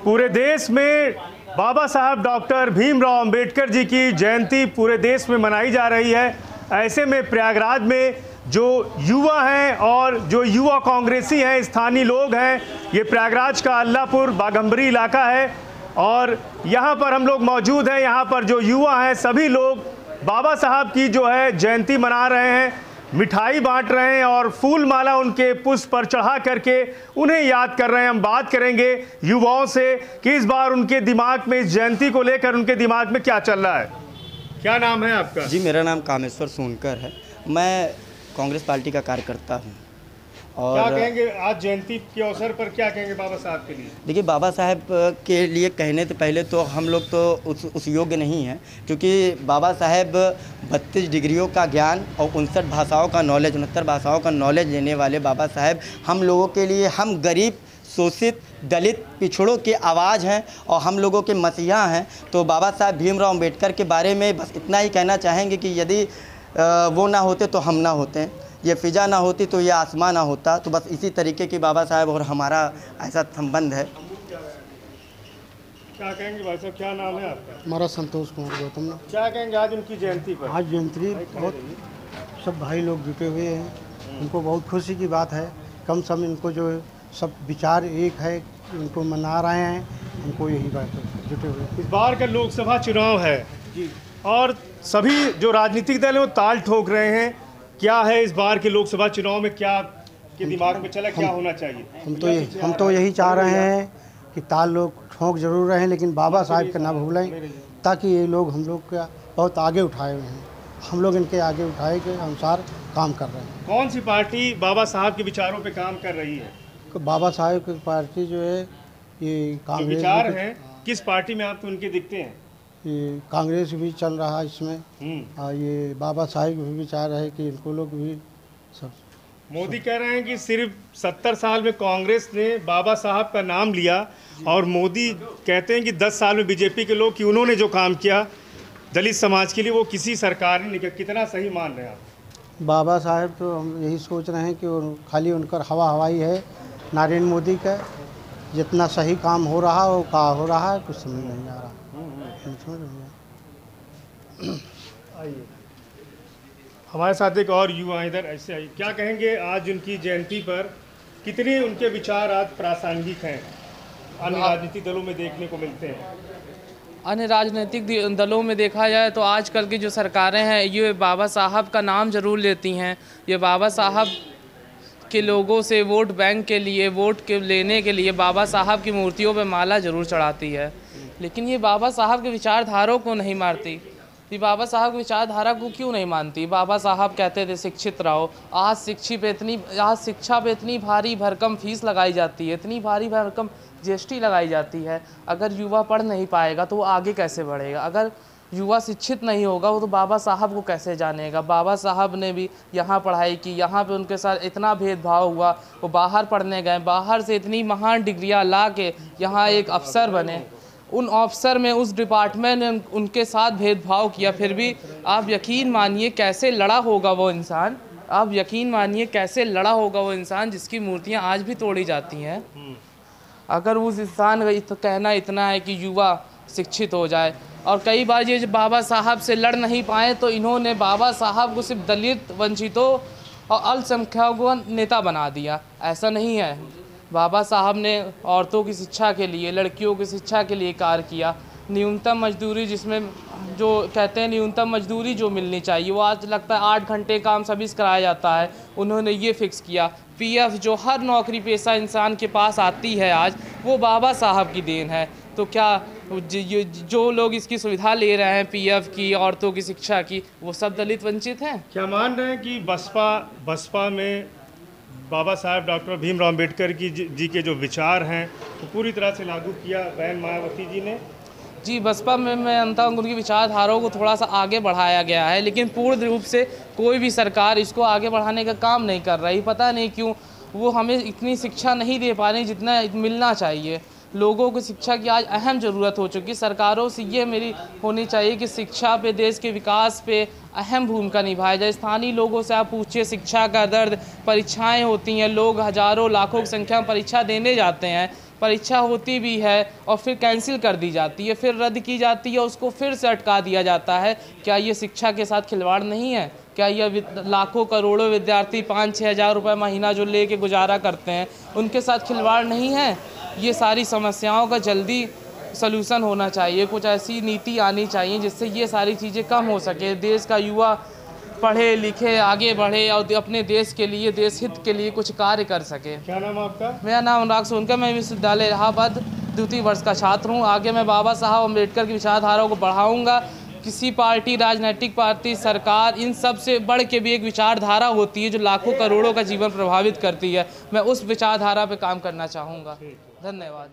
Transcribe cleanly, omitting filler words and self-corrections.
पूरे देश में बाबा साहब डॉक्टर भीमराव अंबेडकर जी की जयंती पूरे देश में मनाई जा रही है। ऐसे में प्रयागराज में जो युवा हैं और जो युवा कांग्रेसी हैं, स्थानीय लोग हैं, ये प्रयागराज का अल्लाहपुर बाघंबरी इलाका है और यहाँ पर हम लोग मौजूद हैं। यहाँ पर जो युवा हैं सभी लोग बाबा साहब की जो है जयंती मना रहे हैं, मिठाई बांट रहे हैं और फूल माला उनके पुष्प पर चढ़ा करके उन्हें याद कर रहे हैं। हम बात करेंगे युवाओं से कि इस बार उनके दिमाग में, इस जयंती को लेकर उनके दिमाग में क्या चल रहा है। क्या नाम है आपका? जी, मेरा नाम कामेश्वर सोनकर है। मैं कांग्रेस पार्टी का कार्यकर्ता हूँ। और क्या कहेंगे आज जयंती के अवसर पर, क्या कहेंगे बाबा साहब के लिए? देखिए, बाबा साहब के लिए कहने से पहले तो हम लोग तो उस योग्य नहीं हैं, क्योंकि बाबा साहब 32 डिग्रियों का ज्ञान और 59 भाषाओं का नॉलेज, 69 भाषाओं का नॉलेज लेने वाले बाबा साहब हम लोगों के लिए, हम गरीब, शोषित, दलित, पिछड़ों की आवाज़ हैं और हम लोगों के मसीहा हैं। तो बाबा साहब भीमराव अंबेडकर के बारे में बस इतना ही कहना चाहेंगे कि यदि वो ना होते तो हम ना होते, ये फ़िज़ा ना होती तो ये आसमां ना होता। तो बस इसी तरीके की बाबा साहब और हमारा ऐसा संबंध है। क्या कहेंगे भाई साहब, क्या नाम है आपका? हमारा संतोष कुमार गौतम। क्या कहेंगे आज उनकी जयंती पर? आज जयंती बहुत सब भाई लोग जुटे हुए हैं, उनको बहुत खुशी की बात है। कम से कम इनको जो सब विचार एक है, उनको मना रहे हैं, उनको यही बात है, जुटे हुए। इस बार का लोकसभा चुनाव है जी और सभी जो राजनीतिक दल हैं वो ताल ठोक रहे हैं। क्या है इस बार के लोकसभा चुनाव में, क्या के दिमाग में चला, क्या होना चाहिए? हम तो यही चाह रहे हैं कि ताल लोग ठोक जरूर रहे हैं, लेकिन बाबा साहब का ना भूलें, ताकि ये लोग हम लोग का बहुत आगे उठाए हुए हैं। हम लोग इनके आगे उठाए के अनुसार काम कर रहे हैं। कौन सी पार्टी बाबा साहब के विचारों पे काम कर रही है? बाबा साहब की पार्टी जो है ये कांग्रेस, विचार हैं किस पार्टी में आपको उनके दिखते हैं? ये कांग्रेस भी चल रहा है इसमें, और ये बाबा साहब भी विचार है कि इनको लोग भी सब। मोदी कह रहे हैं कि सिर्फ 70 साल में कांग्रेस ने बाबा साहब का नाम लिया और मोदी कहते हैं कि 10 साल में बीजेपी के लोग कि उन्होंने जो काम किया दलित समाज के लिए वो किसी सरकार ने नहीं किया। कितना सही मान रहे हैं आप? बाबा साहब तो हम यही सोच रहे हैं कि खाली उनकर हवा हवाई है नरेंद्र मोदी का। जितना सही काम हो रहा है वो का हो रहा है, कुछ समझ नहीं आ रहा। आइए, हमारे साथ एक और युवा इधर ऐसे आइए। क्या कहेंगे आज उनकी जयंती पर, कितने उनके विचार आज प्रासंगिक हैं, अन्य राजनीतिक दलों में देखने को मिलते हैं? अन्य राजनीतिक दलों में देखा जाए तो आजकल की जो सरकारें हैं ये बाबा साहब का नाम ज़रूर लेती हैं। ये बाबा साहब के लोगों से वोट बैंक के लिए, वोट के लेने के लिए बाबा साहब की मूर्तियों पर माला ज़रूर चढ़ाती है, लेकिन ये बाबा साहब के विचारधारा को नहीं मारती। ये बाबा साहब की विचारधारा को क्यों नहीं मानती? बाबा साहब कहते थे शिक्षित रहो। आज शिक्षा पे इतनी भारी भरकम फीस लगाई जाती है, इतनी भारी भरकम जीएसटी लगाई जाती है। अगर युवा पढ़ नहीं पाएगा तो वो आगे कैसे बढ़ेगा? अगर युवा शिक्षित नहीं होगा वो तो बाबा साहब को कैसे जानेगा? बाबा साहब ने भी यहाँ पढ़ाई की, यहाँ पे उनके साथ इतना भेदभाव हुआ, वो बाहर पढ़ने गए, बाहर से इतनी महान डिग्रियाँ ला के यहाँ एक अफसर बने। उन अफसर में उस डिपार्टमेंट ने उनके साथ भेदभाव किया, फिर भी आप यकीन मानिए कैसे लड़ा होगा वो इंसान। आप यकीन मानिए कैसे लड़ा होगा वो इंसान जिसकी मूर्तियाँ आज भी तोड़ी जाती हैं। अगर उस इंसान का तो कहना इतना है कि युवा शिक्षित हो जाए, और कई बार ये बाबा साहब से लड़ नहीं पाए तो इन्होंने बाबा साहब को सिर्फ दलित, वंचितों और अल्पसंख्यकों को नेता बना दिया। ऐसा नहीं है। बाबा साहब ने औरतों की शिक्षा के लिए, लड़कियों की शिक्षा के लिए कार्य किया। न्यूनतम मजदूरी, जिसमें जो कहते हैं न्यूनतम मजदूरी जो मिलनी चाहिए वो आज लगता है 8 घंटे काम सभी से कराया जाता है, उन्होंने ये फिक्स किया। पीएफ जो हर नौकरी पेशा इंसान के पास आती है आज, वो बाबा साहब की देन है। तो क्या जो लोग इसकी सुविधा ले रहे हैं पीएफ की, औरतों की शिक्षा की, वो सब दलित वंचित हैं? क्या मान रहे हैं कि बसपा में बाबा साहब डॉक्टर भीमराव अंबेडकर जी के जो विचार हैं वो पूरी तरह से लागू किया बहन मायावती जी ने? जी, बसपा में मैं मानता हूँ उनकी विचारधाराओं को थोड़ा सा आगे बढ़ाया गया है, लेकिन पूर्ण रूप से कोई भी सरकार इसको आगे बढ़ाने का काम नहीं कर रही। पता नहीं क्यों वो हमें इतनी शिक्षा नहीं दे पा रही जितना मिलना चाहिए। लोगों को शिक्षा की आज अहम ज़रूरत हो चुकी है। सरकारों से ये मेरी होनी चाहिए कि शिक्षा पे, देश के विकास पे अहम भूमिका निभाया जाए। स्थानीय लोगों से आप पूछिए शिक्षा का दर्द, परीक्षाएं होती हैं, लोग हज़ारों लाखों की संख्या में परीक्षा देने जाते हैं, परीक्षा होती भी है और फिर कैंसिल कर दी जाती है, फिर रद्द की जाती है, उसको फिर से अटका दिया जाता है। क्या ये शिक्षा के साथ खिलवाड़ नहीं है? क्या ये लाखों करोड़ों विद्यार्थी 5-6 हज़ार रुपये महीना जो लेके गुजारा करते हैं, उनके साथ खिलवाड़ नहीं है? ये सारी समस्याओं का जल्दी सलूशन होना चाहिए, कुछ ऐसी नीति आनी चाहिए जिससे ये सारी चीज़ें कम हो सके, देश का युवा पढ़े लिखे आगे बढ़े और अपने देश के लिए, देश हित के लिए कुछ कार्य कर सके। क्या नाम आपका? मेरा नाम अनुराग सोनकर, मैं विश्वविद्यालय इलाहाबाद द्वितीय वर्ष का छात्र हूँ। आगे मैं बाबा साहब अम्बेडकर की विचारधाराओं को बढ़ाऊँगा। किसी पार्टी, राजनीतिक पार्टी, सरकार, इन सब से बढ़ के भी एक विचारधारा होती है जो लाखों करोड़ों का जीवन प्रभावित करती है। मैं उस विचारधारा पे काम करना चाहूँगा। धन्यवाद।